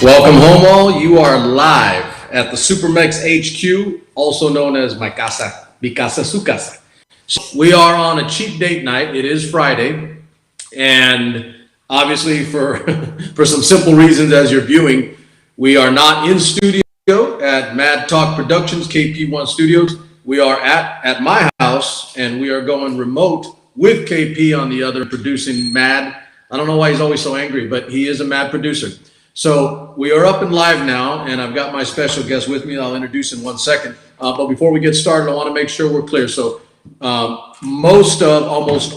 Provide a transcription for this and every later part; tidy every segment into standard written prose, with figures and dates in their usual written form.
Welcome home, all. You are live at the SuperMex HQ, also known as my casa, mi casa, su casa. So we are on a cheap date night. It is Friday, and obviously, for for some simple reasons, as you're viewing, we are not in studio at Mad Talk Productions, KP1 Studios. We are at my house, and we are going remote with KP on the other, producing Mad. I don't know why he's always so angry, but he is a Mad producer. So we are up and live now, and I've got my special guest with me. I'll introduce in 1 second. But before we get started, I want to make sure we're clear. So almost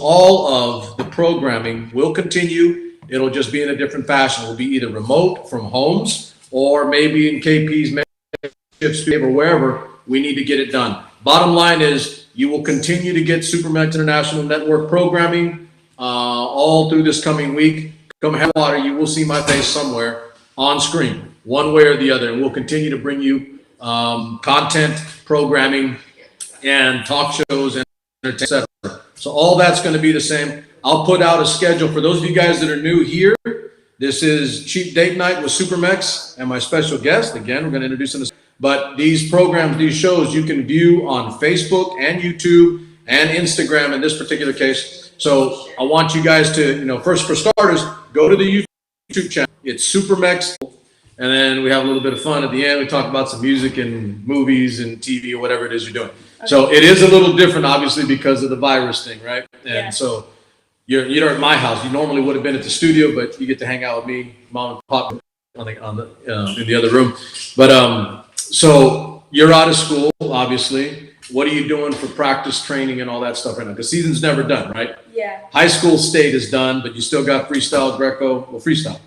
all of the programming will continue. It'll just be in a different fashion. It'll be either remote from homes or maybe in KP's makeshift or wherever we need to get it done. Bottom line is you will continue to get SuperMex International Network programming all through this coming week. Come hell or high water, you will see my face somewhere on screen, one way or the other, and we'll continue to bring you content, programming, and talk shows, and etc. So all that's going to be the same. I'll put out a schedule for those of you guys that are new here. This is Cheap Date Night with SuperMex and my special guest. Again, we're going to introduce them. But these programs, these shows, you can view on Facebook and YouTube and Instagram in this particular case. So I want you guys to, first for starters, go to the YouTube channel. It's SuperMex. And then we have a little bit of fun at the end. We talk about some music and movies and TV or whatever it is you're doing. Okay. So it is a little different, obviously, because of the virus thing, right? And so you're at my house. You normally would have been at the studio, but you get to hang out with me, mom and pop, in the other room. But so you're out of school, obviously. What are you doing for practice, training, and all that stuff right now? Because season's never done, right? Yeah. High school state is done, but you still got freestyle, Greco, freestyle.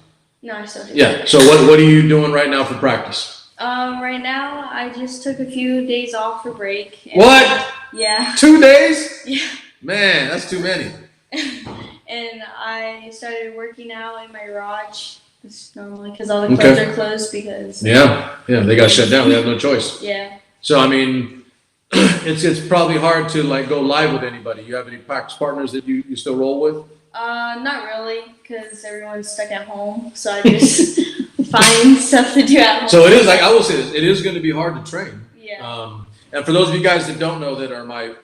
No, I still do. Yeah. So what are you doing right now for practice? Right now, I just took a few days off for break. What? Yeah. 2 days? Yeah. Man, that's too many. And I started working out in my garage. Just normally, because all the clubs are closed because. Yeah, they got shut down. They have no choice. Yeah. So I mean, it's probably hard to go live with anybody. You have any practice partners that you still roll with? Not really, because everyone's stuck at home. So I just find stuff to do at home. So it is, I will say this, it is going to be hard to train. Yeah. And for those of you guys that don't know, that are my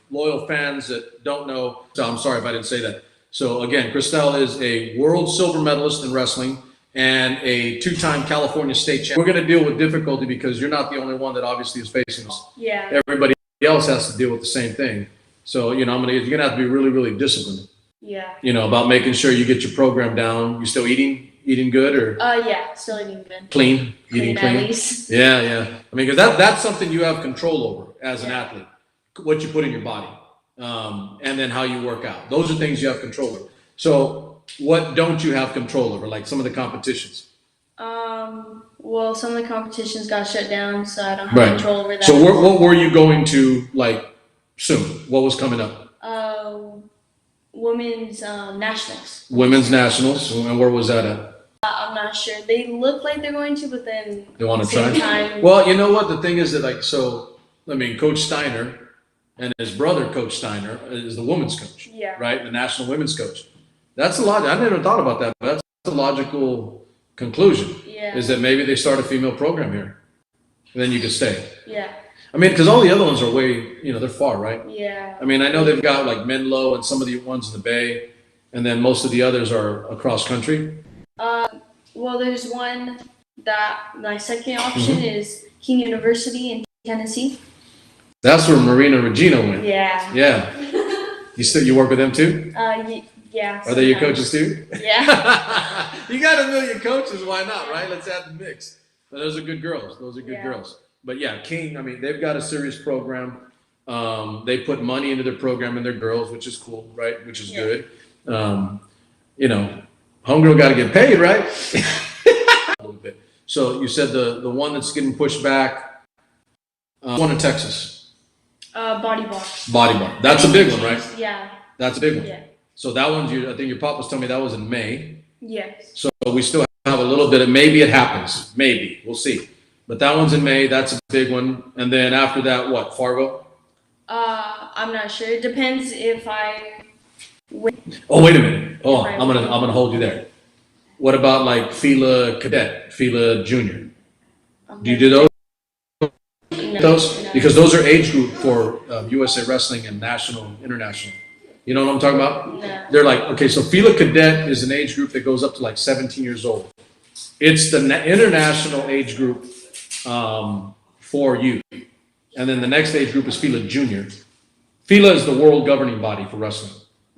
loyal fans that don't know, so I'm sorry if I didn't say that. So again, Christelle is a world silver medalist in wrestling and a 2-time California state champion. We're going to deal with difficulty because you're not the only one that obviously is facing this. Yeah. Everybody else has to deal with the same thing. So, you're going to have to be really, really disciplined. Yeah. About making sure you get your program down. You still eating good or? Yeah, still eating good. Eating clean. At least. Yeah. I mean, because that's something you have control over as an athlete. What you put in your body, and then how you work out. Those are things you have control over. So, what don't you have control over? Like some of the competitions. Well, some of the competitions got shut down, so I don't have control over that. So, what were you going to soon? What was coming up? Women's nationals. Women's nationals, and where was that at? I'm not sure. They look like they're going to, but then they want to try. Time. Well, you know what the thing is that Coach Steiner and his brother, Coach Steiner, is the women's coach. Yeah. Right, the national women's coach. That's a lot. I never thought about that, but that's a logical conclusion. Yeah. Is that maybe they start a female program here, and then you can stay. Yeah. I mean, because all the other ones are way, they're far, right? Yeah. I mean, I know they've got Menlo and some of the ones in the Bay, and then most of the others are across country. Well, there's one that my second option is King University in Tennessee. That's where Marina Regina went. Yeah. Yeah. You work with them too? Yeah. Are they your coaches too? Yeah. You got 1 million coaches, why not, right? Let's add the mix. But those are good girls. Girls. But yeah, King, I mean, they've got a serious program. They put money into their program and their girls, which is cool, right? Which is good. Homegirl got to get paid, right? A little bit. So you said the one that's getting pushed back, one in Texas. Body bar. Body bar. That's a big one, right? Yeah. That's a big one. Yeah. So that one's, I think your pop was telling me that was in May. Yes. So we still have a little bit of, maybe it happens. Maybe. We'll see. But that one's in May. That's a big one. And then after that, what? Fargo? I'm not sure. It depends if I win. Oh, wait a minute. Oh, I'm gonna hold you there. What about like Fila Cadet, Fila Junior? Do you Okay. do those? No. Because those are age group for USA Wrestling and national, international. You know what I'm talking about? No. They're like, okay, so Fila Cadet is an age group that goes up to like 17 years old. It's the international age group for youth. And then the next age group is Fila Junior. Fila is the world governing body for wrestling.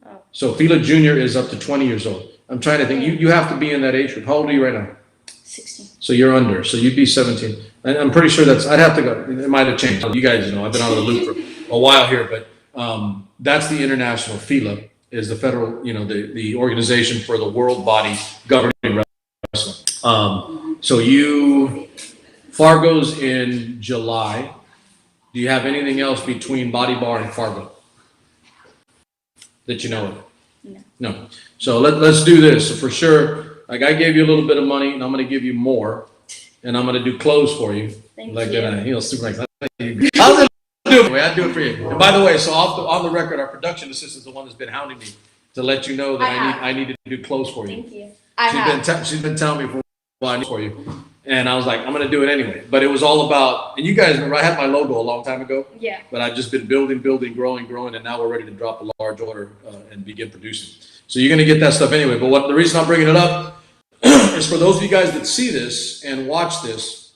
Oh. So Fila Junior is up to 20 years old. I'm trying to think, you have to be in that age group. How old are you right now? 16. So you're under, so you'd be 17. And I'm pretty sure I'd have to go, it might have changed. You guys know, I've been out of the loop for a while here, but that's the international FILA, is the federal, the organization for the world body governing wrestling. So Fargo's in July. Do you have anything else between Body Bar and Fargo that you know of? No. So let's do this. So for sure, like I gave you a little bit of money, and I'm going to give you more, and I'm going to do clothes for you. Thank like you. SuperMex. I'll just do it. I do it for you. And by the way, so on the record, our production assistant is the one that's been hounding me to let you know that I need to do clothes for you. Thank you. She's been telling me for a while for you, and I was like, I'm going to do it anyway. But it was all about, and you guys remember I had my logo a long time ago. Yeah. But I've just been building, growing, and now we're ready to drop a large order and begin producing. So you're going to get that stuff anyway. But the reason I'm bringing it up is for those of you guys that see this and watch this.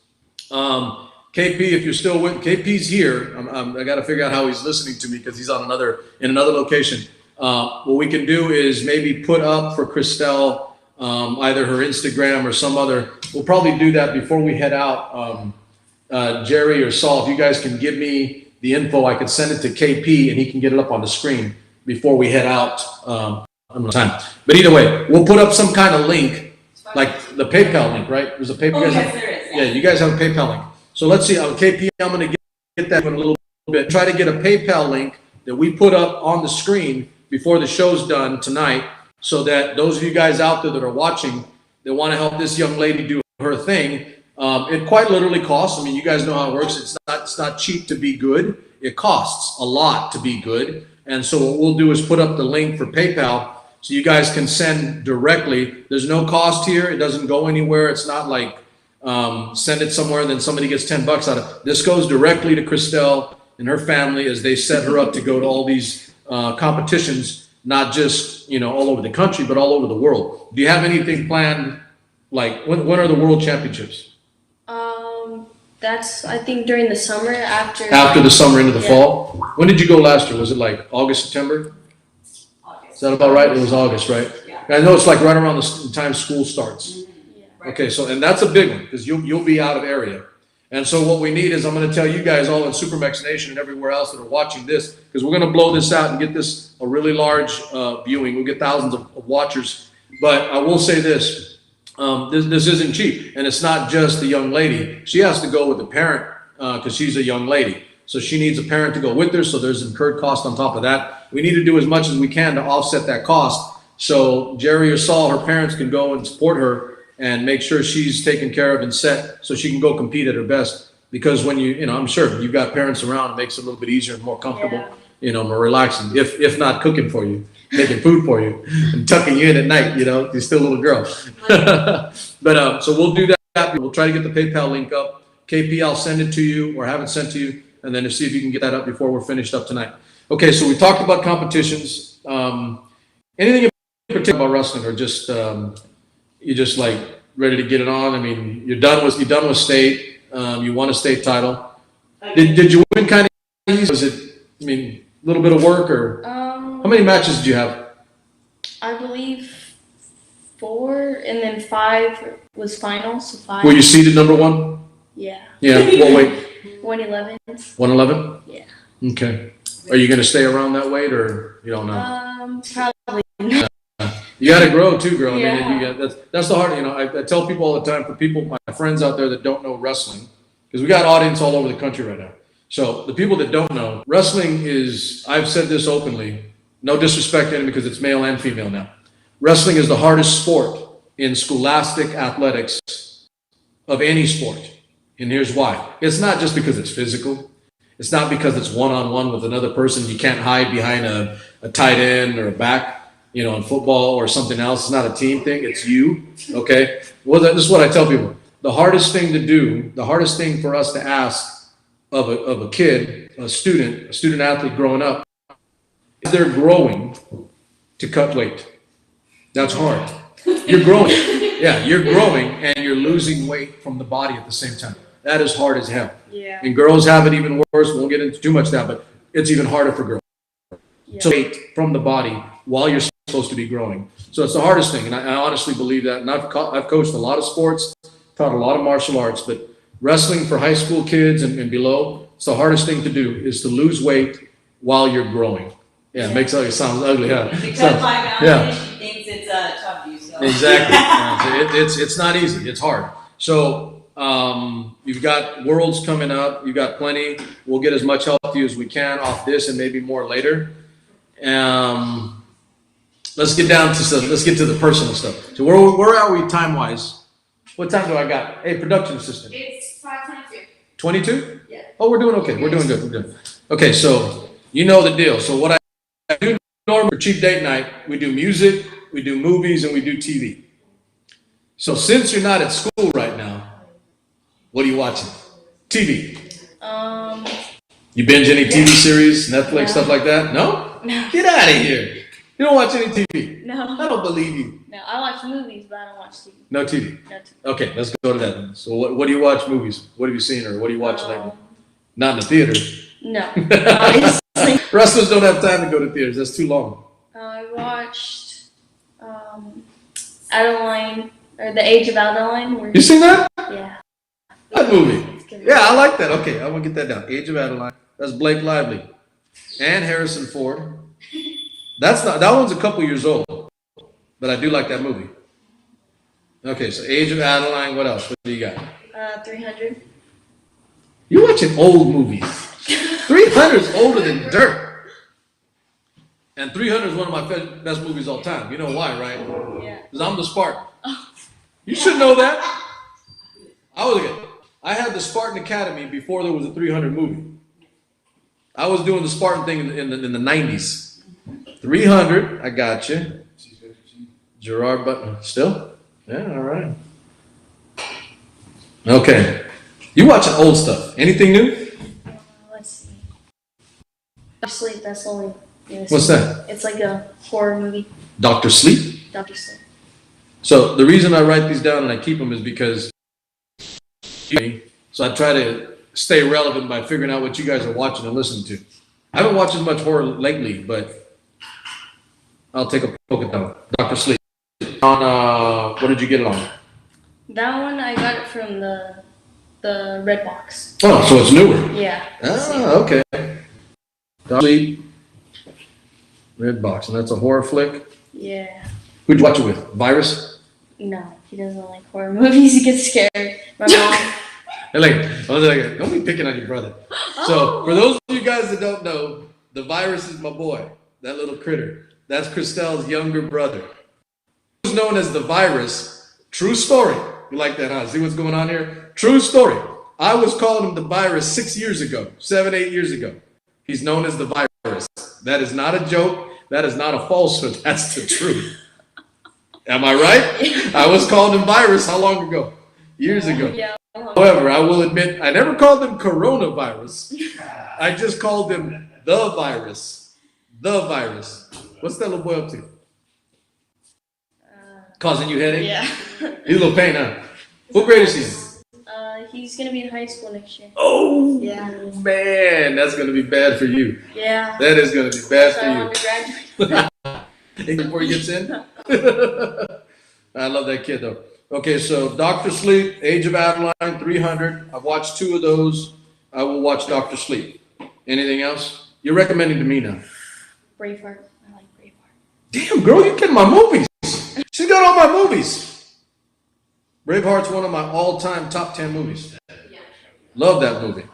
KP, if you're still with KP's here, I got to figure out how he's listening to me because he's in another location. What we can do is maybe put up for Christelle either her Instagram or some other. We'll probably do that before we head out. Jerry or Saul, if you guys can give me the info, I can send it to KP and he can get it up on the screen before we head out. Time. But either way, we'll put up some kind of link, like the PayPal link, right? There's a PayPal. Yes, there is. Yeah, you guys have a PayPal link. So let's see. KP, I'm going to get that in a little bit. Try to get a PayPal link that we put up on the screen before the show's done tonight, so that those of you guys out there that are watching that want to help this young lady do her thing, it quite literally costs. I mean, you guys know how it works. It's not cheap to be good. It costs a lot to be good. And so what we'll do is put up the link for PayPal so you guys can send directly. There's no cost here. It doesn't go anywhere. It's not like send it somewhere and then somebody gets $10 out of it. This goes directly to Christelle and her family as they set her up to go to all these competitions, not just all over the country, but all over the world. Do you have anything planned? Like when are the World Championships? That's I think during the summer after the summer into the fall. When did you go last year? Was it like August, September? Is that about right? It was August, right? Yeah. I know it's like right around the time school starts. Yeah. Okay, so and that's a big one because you'll be out of area. And so what we need is I'm going to tell you guys all in SuperMex Nation and everywhere else that are watching this, because we're going to blow this out and get this a really large viewing. We'll get thousands of watchers. But I will say this. This isn't cheap, and it's not just the young lady. She has to go with the parent because she's a young lady. So she needs a parent to go with her, so there's incurred cost on top of that. We need to do as much as we can to offset that cost. So Jerry or Saul, her parents can go and support her and make sure she's taken care of and set so she can go compete at her best. Because when I'm sure you've got parents around, it makes it a little bit easier and more comfortable, more relaxing, if not cooking for you, making food for you and tucking you in at night, you're still a little girl. But so we'll do that. We'll try to get the PayPal link up. KP, I'll send it to you or have it sent to you, and then see if you can get that up before we're finished up tonight. Okay, so we talked about competitions. Anything in particular about wrestling, or just you're just like ready to get it on? I mean, you're done with state. You won a state title. Did you win kind of easy? Was it, a little bit of work, or how many matches did you have? I believe 4, and then 5 was finals. So 5. Were you seeded number 1? Yeah. Yeah. What weight? 111. 111? Yeah. Okay. Are you going to stay around that weight, or you don't know? Probably not. You got to grow too, girl. Yeah. I mean, that's the hard. I tell people all the time, for people, my friends out there that don't know wrestling, because we got audience all over the country right now. So the people that don't know, wrestling is, I've said this openly, no disrespect to anyone because it's male and female now. Wrestling is the hardest sport in scholastic athletics of any sport. And here's why. It's not just because it's physical. It's not because it's one-on-one with another person. You can't hide behind a tight end or a back. in football or something else. It's not a team thing. It's you. Okay. Well, this is what I tell people. The hardest thing to do, the hardest thing for us to ask of a kid, a student athlete growing up, is they're growing to cut weight. That's hard. You're growing. Yeah, you're growing and you're losing weight from the body at the same time. That is hard as hell. Yeah. And girls have it even worse. We won't get into too much of that, but it's even harder for girls. Yeah. So weight from the body while you're supposed to be growing. So it's the hardest thing, and I honestly believe that. And I've coached a lot of sports, taught a lot of martial arts, but wrestling for high school kids and below, it's the hardest thing to do is to lose weight while you're growing. Yeah, it makes it sound ugly, huh? Because my mountain, she thinks it's tough use. So. Exactly. It's not easy. It's hard. So you've got worlds coming up. You've got plenty. We'll get as much help to you as we can off this and maybe more later. Let's get to the personal stuff. So where are we time wise? What time do I got? Hey, production assistant. It's 5:22. 22? Yeah. Oh, we're doing okay. We're doing good. We're good. Okay, so you know the deal. So what I do normally for cheap date night, we do music, we do movies, and we do TV. So since you're not at school right now, what are you watching? TV. You binge any TV series, Netflix, stuff like that? No? No. Get out of here. You don't watch any TV. No. I don't believe you. No, I watch movies, but I don't watch TV. No TV. No TV. Okay, let's go to that then. So what do you watch movies? What have you seen or what do you watch lately? Not in the theater. No. Honestly. Wrestlers don't have time to go to theaters. That's too long. I watched Adeline, or The Age of Adeline. You seen that? Yeah. That movie. It's good. Yeah, I like that. Okay, I'm gonna get that down. Age of Adeline. That's Blake Lively and Harrison Ford. That one's a couple years old, but I do like that movie. Okay, so Age of Adeline. What else? What do you got? 300. You watching old movies? 300 is older than dirt. And 300 is one of my best movies all time. You know why, right? Yeah. Because I'm the Spartan. You should know that. I had the Spartan Academy before there was a 300 movie. I was doing the Spartan thing in the 90s. 300, I got you. Gerard Butler, still? Yeah, all right. Okay. You watching old stuff. Anything new? Let's see. Dr. Sleep, that's only. What's that? It's like a horror movie. Dr. Sleep? Dr. Sleep. So the reason I write these down and I keep them is because so I try to stay relevant by figuring out what you guys are watching and listening to. I haven't watched as much horror lately, but I'll take a poke at that. Dr. Sleep. On what did you get it on? That one I got it from the red box. Oh, so it's newer. Yeah. Ah, okay. Dr. Sleep. Red box, and that's a horror flick. Yeah. Who'd you watch it with? Virus? No, he doesn't like horror movies. He gets scared. My mom. Don't be picking on your brother. So, for those of you guys that don't know, the Virus is my boy, that little critter. That's Christelle's younger brother. He was known as the Virus. True story. You like that, huh? See what's going on here? True story. I was calling him the Virus 7, 8 years ago. He's known as the Virus. That is not a joke. That is not a falsehood. That's the truth. Am I right? I was calling him Virus how long ago? Years ago. Yeah. However, I will admit, I never called him coronavirus. I just called him the Virus. The Virus. What's that little boy up to? Causing you headache? Yeah. He's a little pain, huh? What grade is he? He's gonna be in high school next year. Oh, yeah. Man, that's gonna be bad for you. Yeah. That is gonna be bad So for I you. want to graduate. Before he gets in? I love that kid though. Okay, so Dr. Sleep, Age of Adeline, 300. I've watched 2 of those. I will watch Dr. Sleep. Anything else? You're recommending to me now. Braveheart. I like Braveheart. Damn, girl, you're getting my movies. She got all my movies. Braveheart's one of my all-time top 10 movies. Love that movie.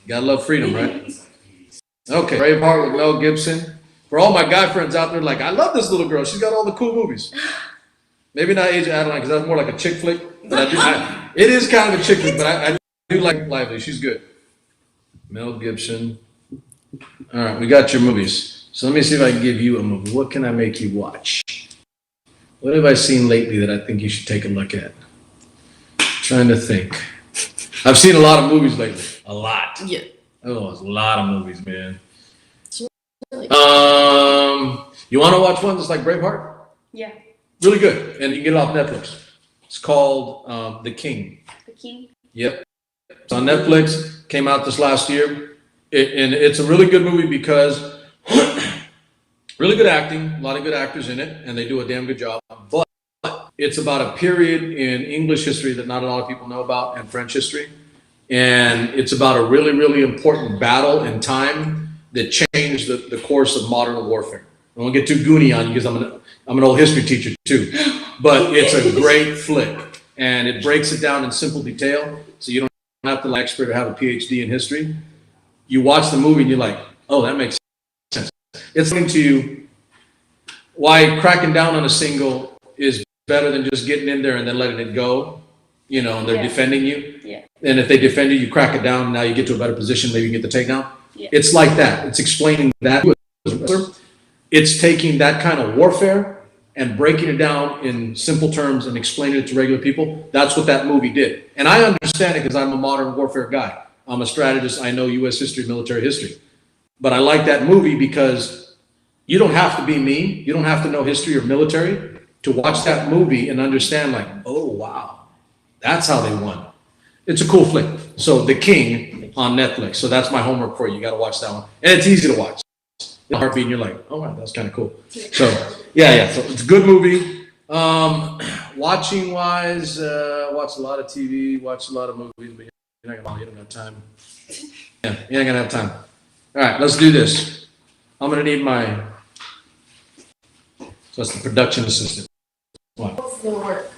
Gotta love freedom, right? Okay, Braveheart with Mel Gibson. For all my guy friends out there, like, I love this little girl. She's got all the cool movies. Maybe not Age of Adeline, because that's more like a chick flick. But it is kind of a chick flick, but I do like Lively. She's good. Mel Gibson. All right, we got your movies. So let me see if I can give you a movie. What can I make you watch? What have I seen lately that I think you should take a look at? Trying to think. I've seen a lot of movies lately. A lot. Yeah. Oh, it's a lot of movies, man. Really You want to watch one that's like Braveheart? Yeah. Really good, and you can get it off Netflix. It's called The King. The King. Yep. It's on Netflix. Came out this last year, and it's a really good movie because really good acting, a lot of good actors in it, and they do a damn good job. But it's about a period in English history that not a lot of people know about, and French history. And it's about a really, really important battle in time that changed the course of modern warfare. I won't get too goony on you because I'm an old history teacher too. But it's a great flick, and it breaks it down in simple detail, so you don't have to be an expert or have a PhD in history. You watch the movie and you're like, oh, that makes sense. It's into you why cracking down on a single is better than just getting in there and then letting it go, you know, and they're defending you. Yeah. And if they defend you, you crack it down, now you get to a better position, maybe you get the takedown. Yeah. It's like that. It's explaining that. It's taking that kind of warfare and breaking it down in simple terms and explaining it to regular people. That's what that movie did. And I understand it because I'm a modern warfare guy. I'm a strategist. I know U.S. history, military history. But I like that movie because you don't have to be me. You don't have to know history or military to watch that movie and understand, like, oh, wow, that's how they won. It's a cool flick. So The King on Netflix. So that's my homework for you. You got to watch that one. And it's easy to watch. In a heartbeat, and you're like, oh, wow, that's kind of cool. So, yeah. So it's a good movie. Watching wise, watch a lot of TV, watch a lot of movies, but you don't have time. Yeah, you ain't gonna have time. All right, let's do this. I'm gonna need my. So that's the production assistant. What? It's gonna work.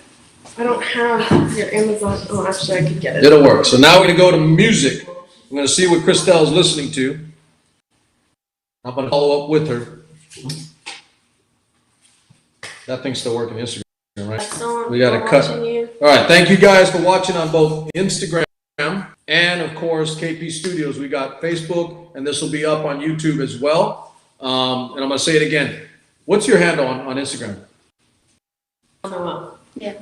I don't have your Amazon. Oh, actually, I could get it. It'll work. So now we're gonna go to music. I'm gonna see what Christelle's listening to. I'm gonna follow up with her. That thing's still working Instagram, right? We got to cut. All right, thank you guys for watching on both Instagram and, of course, KP Studios. We got Facebook, and this will be up on YouTube as well. And I'm going to say it again. What's your handle on Instagram? Yeah.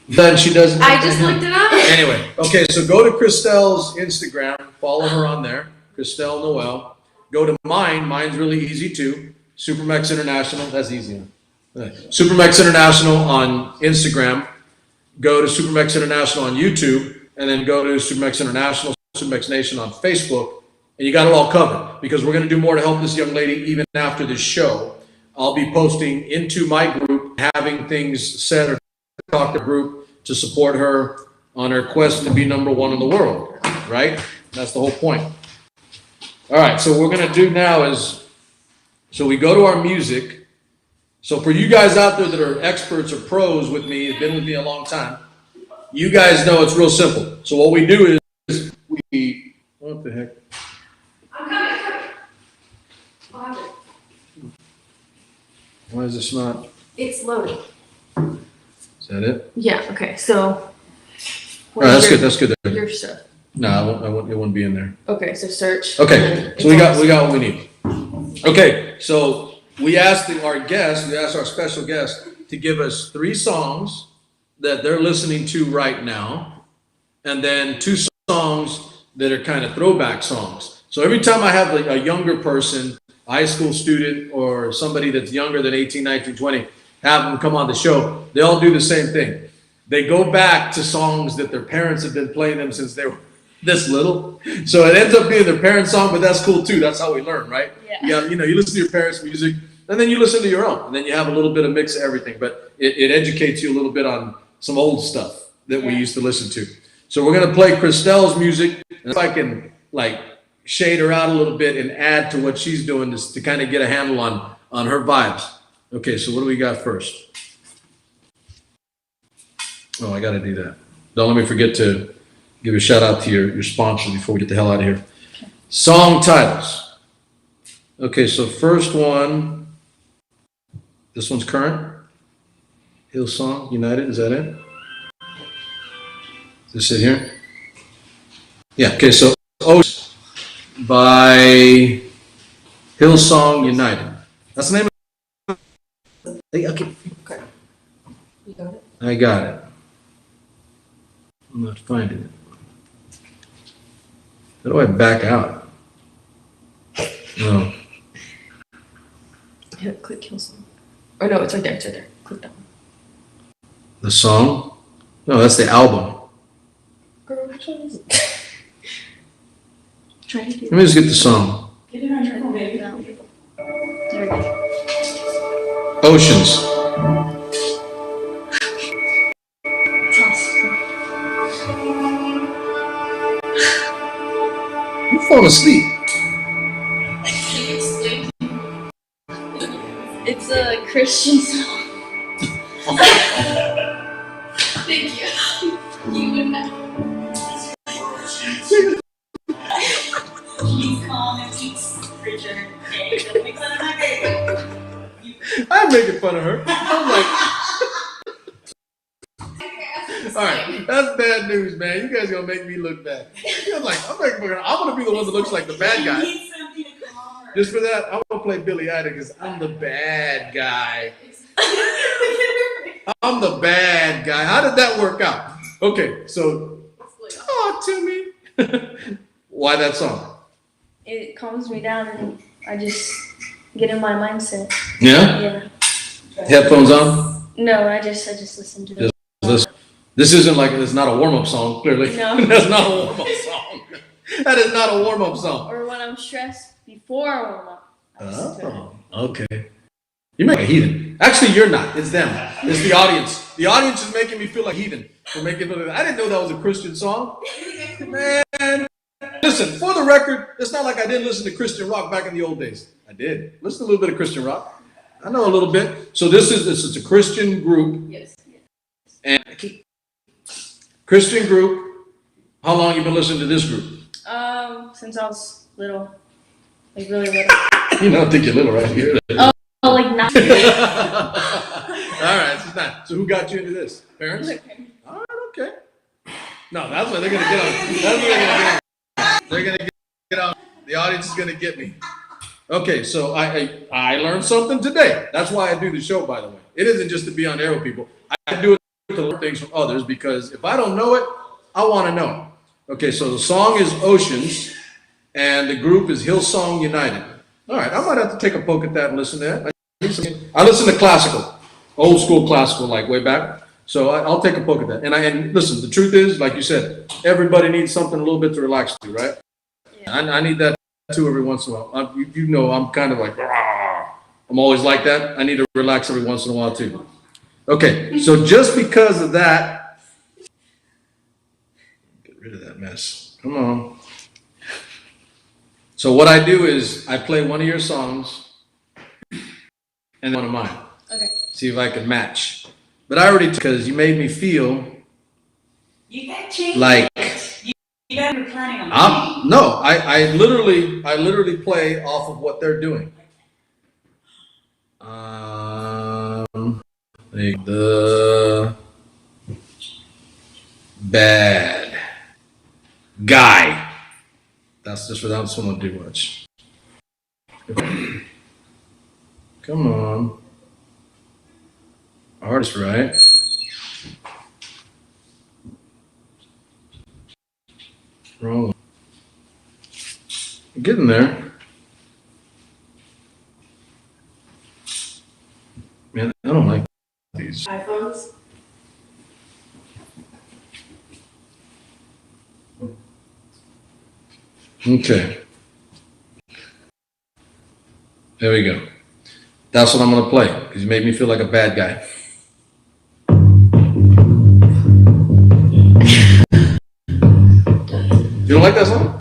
Then she doesn't. I just looked it up. Anyway, okay, so go to Christelle's Instagram. Follow her on there, Christelle Noel. Go to mine. Mine's really easy too. SuperMex International. That's easy. Huh? SuperMex International on Instagram. Go to SuperMex International on YouTube, and then go to SuperMex International, SuperMex Nation on Facebook, and you got it all covered because we're going to do more to help this young lady even after this show. I'll be posting into my group, having things said or talk to the group to support her on her quest to be #1 in the world, right? That's the whole point. All right, so what we're going to do now is, so we go to our music. So for you guys out there that are experts or pros with me, have been with me a long time, you guys know it's real simple. So what we do is we, what the heck? I'm coming. I'll have it. Why is this not? It's loading. Is that it? Yeah. Okay. So. All right, that's good. That's good. Your stuff. No, it won't be in there. Okay. So search. Okay, so we got what we need. Okay, so we asked our special guest to give us 3 songs that they're listening to right now, and then 2 songs that are kind of throwback songs. So every time I have a younger person, a high school student, or somebody that's younger than 18, 19, 20, have them come on the show, they all do the same thing. They go back to songs that their parents have been playing them since they were this little. So it ends up being their parents' song, but that's cool too. That's how we learn, right? Yeah. You listen to your parents' music, and then you listen to your own, and then you have a little bit of mix of everything. But it educates you a little bit on some old stuff that we used to listen to. So we're gonna play Christelle's music, and if I can shade her out a little bit and add to what she's doing to kind of get a handle on her vibes. Okay, so what do we got first? Oh, I got to do that. Don't let me forget to give a shout out to your sponsor before we get the hell out of here. Okay. Song titles. Okay, so first one, this one's current. Hillsong United, is that it? Is this it here? Yeah, okay, so by Hillsong United. That's the name of it. Okay. You got it? I got it. I'm not finding it. How do I back out? No. Hit click kill song. Oh no, it's right there. It's right there. Click that one. The song? No, that's the album. Girl, which one is it? Try to do Let me just get the song. Get it on your phone, baby. There we go. Oceans. You fall asleep. It's a Christian song. Thank you. You would know. He's calm and he's Richard. Hey, don't make fun of my baby. I'm making fun of her. I'm like, all right, that's bad news, man. You guys gonna make me look bad. I'm like, I'm gonna be the one that looks like the bad You guy. need something to calm her. Just for that, I'm gonna play Billy Idol because I'm the bad guy. I'm the bad guy. How did that work out? Okay, so talk to me. Why that song? It calms me down and I just get in my mindset. Yeah? Yeah. Headphones on? No, I just listen to it. This isn't like, it's not a warm-up song, clearly. No. That's not a warm-up song. That is not a warm-up song. Or when I'm stressed before I warm up. I listen to it. Oh, okay. You make a heathen. Actually, you're not. It's them. It's the audience. The audience is making me feel like heathen. For making me, I didn't know that was a Christian song. Man. Listen, for the record, it's not like I didn't listen to Christian rock back in the old days. I did. Listen to a little bit of Christian rock. I know a little bit. So this is a Christian group. Yes. And Christian group. How long you been listening to this group? Since I was little. Like really little. You don't think you're little right here. Oh, like 9. All right, it's not. So who got you into this? Parents? All right, okay. No, that's what they're gonna get on. That's what they're gonna get on. They're gonna get on. The audience is gonna get me. Okay, so I learned something today. That's why I do the show, by the way. It isn't just to be on air with people. I do it to learn things from others because if I don't know it, I want to know. Okay, so the song is Oceans, and the group is Hillsong United. All right, I might have to take a poke at that and listen to that. I listen to classical, old school classical, like way back. So I'll take a poke at that. And listen, the truth is, like you said, everybody needs something a little bit to relax to, right? Yeah. I need that too every once in a while. You know, I'm kind of like, rah. I'm always like that. I need to relax every once in a while too. Okay, so just because of that, get rid of that mess. Come on. So what I do is I play one of your songs and one of mine. Okay. See if I can match. But I already, because you made me feel You got changed. like You got me planning on no, I literally play off of what they're doing. Like the bad guy. That's just without someone do much. Come on. Artist, right? Wrong one. You're getting there. Man, I don't like these. iPhones. Okay. There we go. That's what I'm going to play because you made me feel like a bad guy. You don't like that song?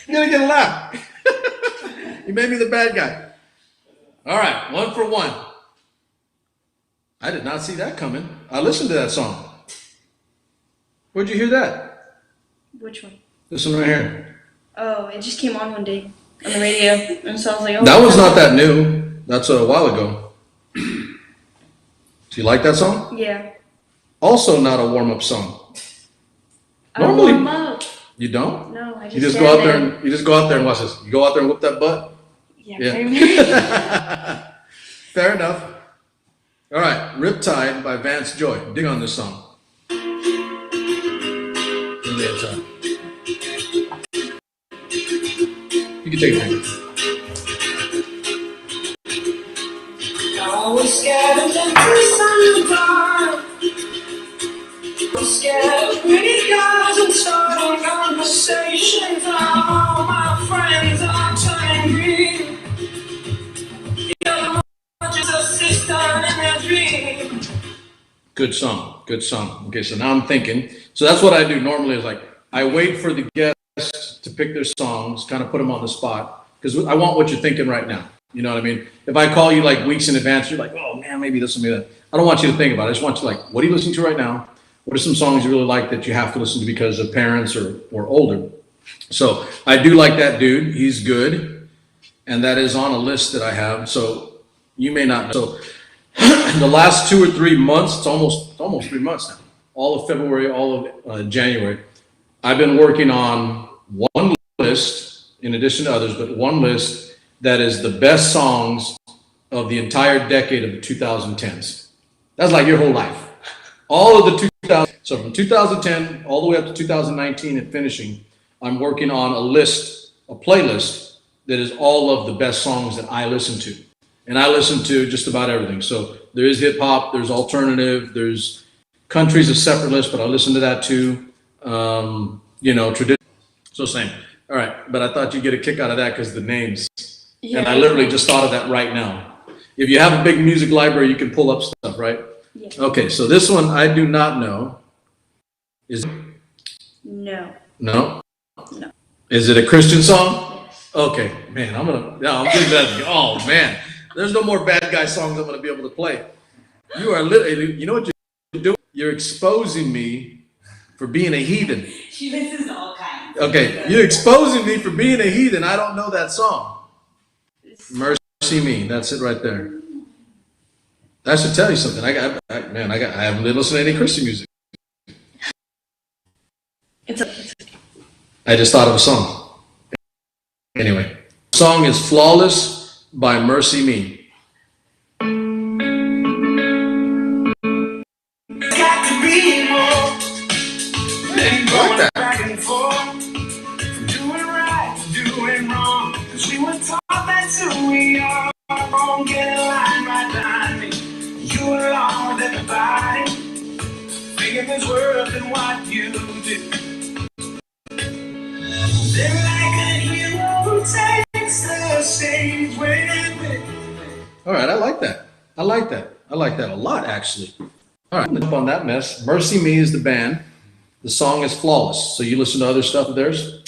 You're going to get a laugh. You made me the bad guy. All right, 1 for 1. I did not see that coming. I listened to that song. Where'd you hear that? Which one? This one right here. Oh, it just came on one day on the radio, and so I was like, oh. That was not that new. That's a while ago. Do you like that song? Yeah. Also not a warm-up song. I don't Normally- warm up. You don't? No, I just You just stand go out there and you just go out there and watch this. You go out there and whoop that butt? Yeah. Pretty much. Fair enough. All right, Riptide by Vance Joy. Dig on this song. You can take it. I was scared of the kiss on the bar. I was scared of pretty girls and starting conversations. All my friends are turning green. You're just a sister in a dream. Good song. Good song. Okay, so now I'm thinking. So that's what I do normally is like I wait for the guests to pick their songs, kind of put them on the spot because I want what you're thinking right now. You know what I mean? If I call you like weeks in advance, you're like, oh man, maybe this will be that. I don't want you to think about it. I just want you like, what are you listening to right now? What are some songs you really like that you have to listen to because of parents or older? So I do like that dude. He's good. And that is on a list that I have. So you may not know. So the last 2 or 3 months, it's almost 3 months now. All of February, all of January, I've been working on one list in addition to others, but one list that is the best songs of the entire decade of the 2010s. That's like your whole life. All of the 2000s. So from 2010 all the way up to 2019 and finishing, I'm working on a list, a playlist that is all of the best songs that I listen to. And I listen to just about everything. So there is hip hop, there's alternative, there's country's a separate list, but I listen to that too. Tradition. So same. All right, but I thought you'd get a kick out of that because the names. Yeah. And I literally just thought of that right now. If you have a big music library, you can pull up stuff, right? Yeah. Okay, so this one I do not know. Is No. no? No. Is it a Christian song? Yes. Okay, man, I'm giving that. Oh man, there's no more bad guy songs I'm gonna be able to play. You are literally, you know what you're doing? You're exposing me for being a heathen. She listens to all kinds. Okay, you're exposing me for being a heathen. I don't know that song. Mercy Me, that's it right there. That should tell you something. I haven't been listening to any Christian music. It's I just thought of a song. Anyway, the song is Flawless by Mercy Me. Got to be more than I like that. back and forth, from doing right to doing wrong. 'Cause we were taught that's who we are. Won't get in line right behind me. You along with everybody, thinking there's worth in what you do. They're like a hero who takes the stage with me. All right, I like that. I like that a lot, actually. All right, up on that mess. Mercy Me is the band. The song is Flawless. So you listen to other stuff of theirs?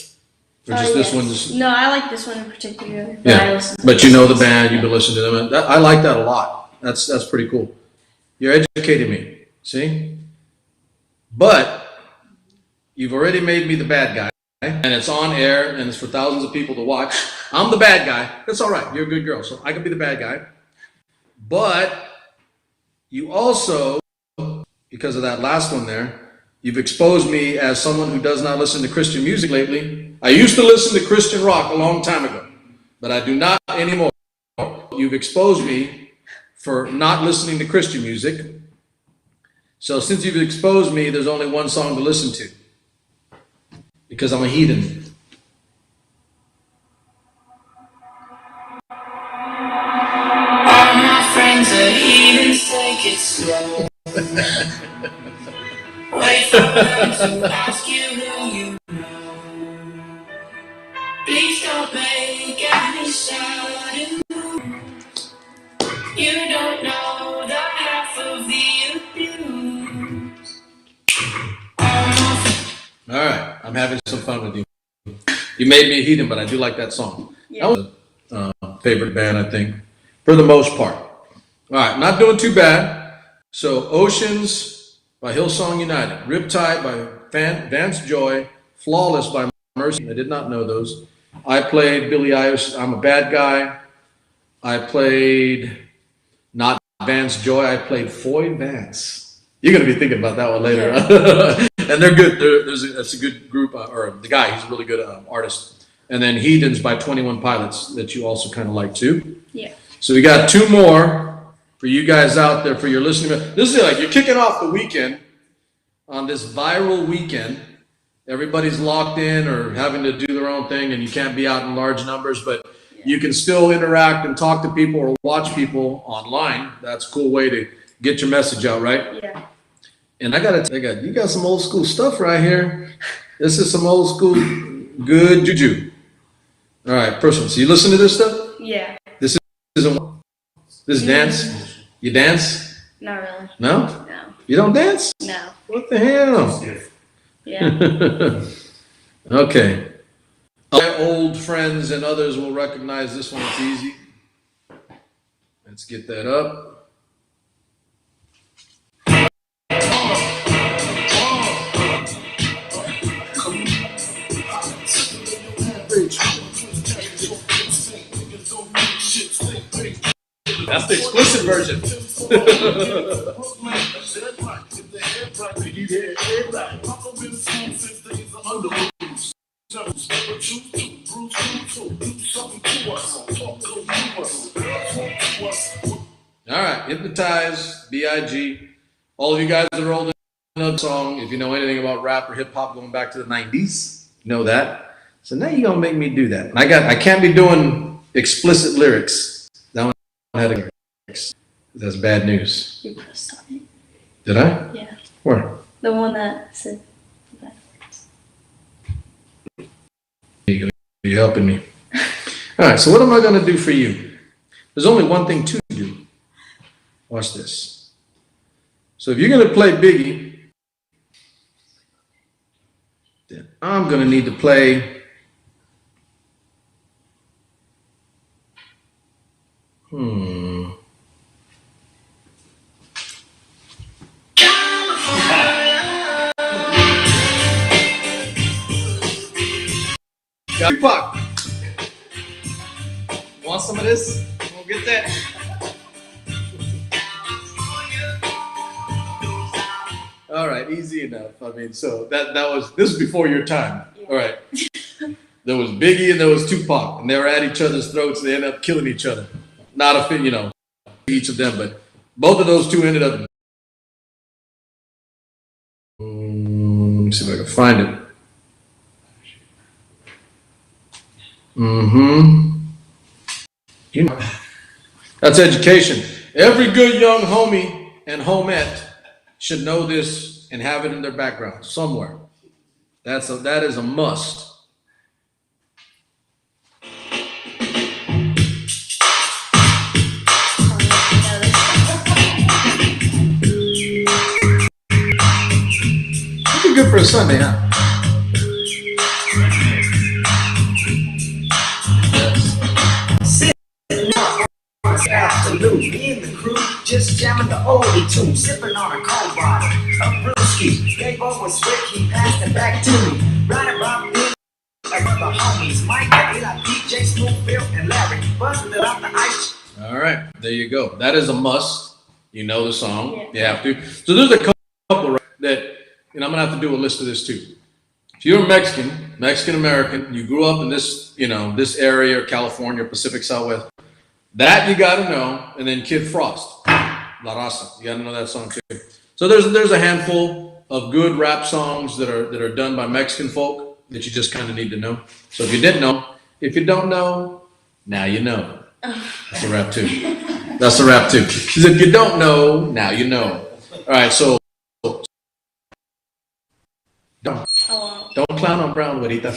Or just this one? No, I like this one in particular. Yeah, but you know the band, you've been listening to them. I like that a lot. That's pretty cool. You're educating me, see? But you've already made me the bad guy, and it's on air, and it's for thousands of people to watch. I'm the bad guy. That's all right. You're a good girl, so I can be the bad guy. But you also, because of that last one there, you've exposed me as someone who does not listen to Christian music lately. I used to listen to Christian rock a long time ago, but I do not anymore. You've exposed me for not listening to Christian music. So since you've exposed me, there's only one song to listen to. Because I'm a heathen. All my friends are heathens, take it slow. Wait for them to ask you who you know. Please don't make any sudden moves. You don't know the half of the abuse. All right, I'm having some fun with you. You made me a heathen, but I do like that song. Yeah. That was a favorite band, I think, for the most part. All right, not doing too bad. So Oceans by Hillsong United, Riptide by Vance Joy, Flawless by Mercy. I did not know those. I played Billie Eilish, I'm a Bad Guy. I played Not Vance Joy, I played Foy Vance. You're gonna be thinking about that one later. And they're good. That's a good group, or the guy, he's a really good artist. And then Heathens by 21 Pilots that you also kind of like too. Yeah. So we got two more for you guys out there for your listening. This is like you're kicking off the weekend on this viral weekend. Everybody's locked in or having to do their own thing, and you can't be out in large numbers, but you can still interact and talk to people or watch people online. That's a cool way to get your message out, right? Yeah. And you got some old school stuff right here. This is some old school good juju. All right, personal. So you listen to this stuff? Yeah. This dance? You dance? Not really. No? No. You don't dance? No. What the hell? Yeah. Okay. My old friends and others will recognize this one. It's easy. Let's get that up. That's the explicit version. All right, Hypnotize, B.I.G. All of you guys that are old enough to song, if you know anything about rap or hip hop going back to the 90s, you know that. So now you're gonna make me do that. And I can't be doing explicit lyrics. That one had lyrics. That's bad news. You pressed on it. Did I? Yeah. Where? The one that said backwards. You're helping me. All right, so what am I gonna do for you? There's only one thing to do. Watch this. So if you're gonna play Biggie, then I'm gonna need to play Tupac. Want some of this? We'll get that. All right, easy enough. I mean, so this was before your time. All right. There was Biggie and there was Tupac, and they were at each other's throats. They ended up killing each other. Not a fit, each of them, but both of those two ended up. Let me see if I can find it. That's education. Every good young homie and homette should know this and have it in their background somewhere. That is a must. That'd be good for a Sunday, huh? Afternoon, me and the crew just jamming the oldie tune, sipping on a cold bottle of brewski. Gave over swift, he passed it back to me. Right about then, like the homies, Mike, Eli, DJ, Snoop, Bill, and Larry, buzzing it off the ice. All right, there you go. That is a must. You know the song. You have to. So there's a couple that, I'm gonna have to do a list of this too. If you're a Mexican American, you grew up in this, this area, or California, Pacific Southwest. That you gotta know, and then Kid Frost, La Raza. You gotta know that song too. So there's a handful of good rap songs that are done by Mexican folk that you just kind of need to know. So if you don't know, now you know. That's a rap too. That's a rap too. Because if you don't know, now you know. All right, so don't clown on Brown, Juanita.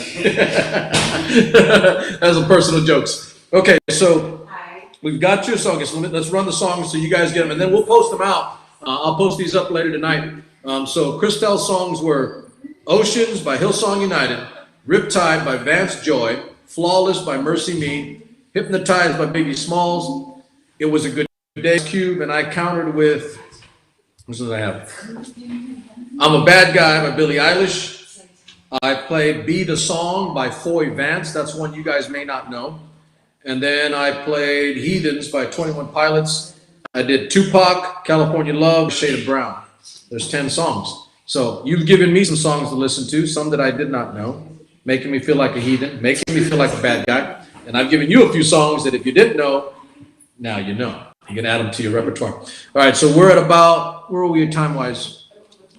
That's some personal jokes. Okay, so. We've got your songs. Let's run the songs so you guys get them, and then we'll post them out. I'll post these up later tonight. So Christelle's songs were Oceans by Hillsong United, Riptide by Vance Joy, Flawless by Mercy Me, Hypnotized by Biggie Smalls, It Was a Good Day, Cube, and I countered with, what did I have? I'm a Bad Guy by Billie Eilish. I played Be the Song by Foy Vance. That's one you guys may not know. And then I played Heathens by 21 Pilots. I did Tupac, California Love, Shade of Brown. There's 10 songs. So you've given me some songs to listen to, some that I did not know, making me feel like a heathen, making me feel like a bad guy. And I've given you a few songs that if you didn't know, now you know. You can add them to your repertoire. All right, so we're at about, where are we time-wise?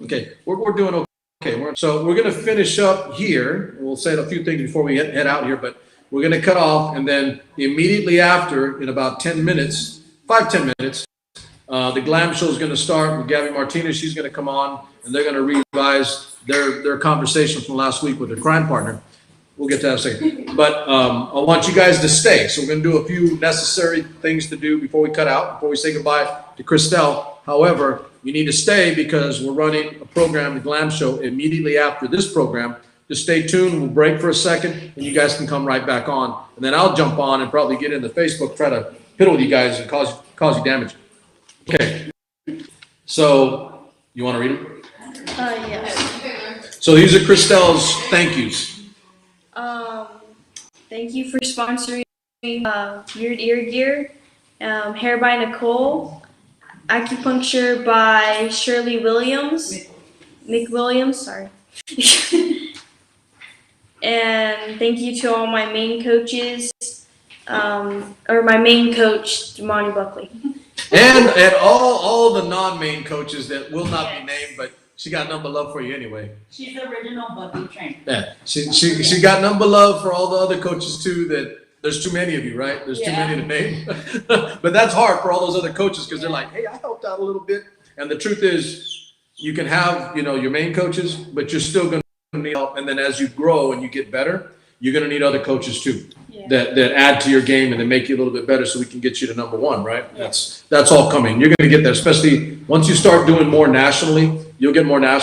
Okay, we're doing okay. So we're going to finish up here. We'll say a few things before we head out here, but we're going to cut off, and then immediately after, in about 10 minutes, 5-10 minutes, the Glam Show is going to start with Gabby Martinez. She's going to come on, and they're going to revise their conversation from last week with their crime partner. We'll get to that in a second. But I want you guys to stay. So we're going to do a few necessary things to do before we cut out, before we say goodbye to Christelle. However, you need to stay because we're running a program, the Glam Show, immediately after this program. Just stay tuned. We'll break for a second, and you guys can come right back on. And then I'll jump on and probably get into Facebook, try to piddle with you guys and cause you damage. Okay. So you want to read them? Yes. So these are Christelle's thank yous. Thank you for sponsoring Weird Ear Gear, Hair by Nicole, Acupuncture by Shirley Williams, McWilliams, sorry. And thank you to all my main coaches, or my main coach, Monty Buckley. And all the non-main coaches that will not be named, but she got number love for you anyway. She's the original Bucky trainer. Yeah, she got number love for all the other coaches too. That there's too many of you, right? There's too many to name. But that's hard for all those other coaches because they're like, hey, I helped out a little bit. And the truth is, you can have your main coaches, but you're still going to need help. And then as you grow and you get better, you're going to need other coaches too. That add to your game and then make you a little bit better so we can get you to number one, right? That's all coming. You're going to get there, especially once you start doing more nationally, you'll get more national.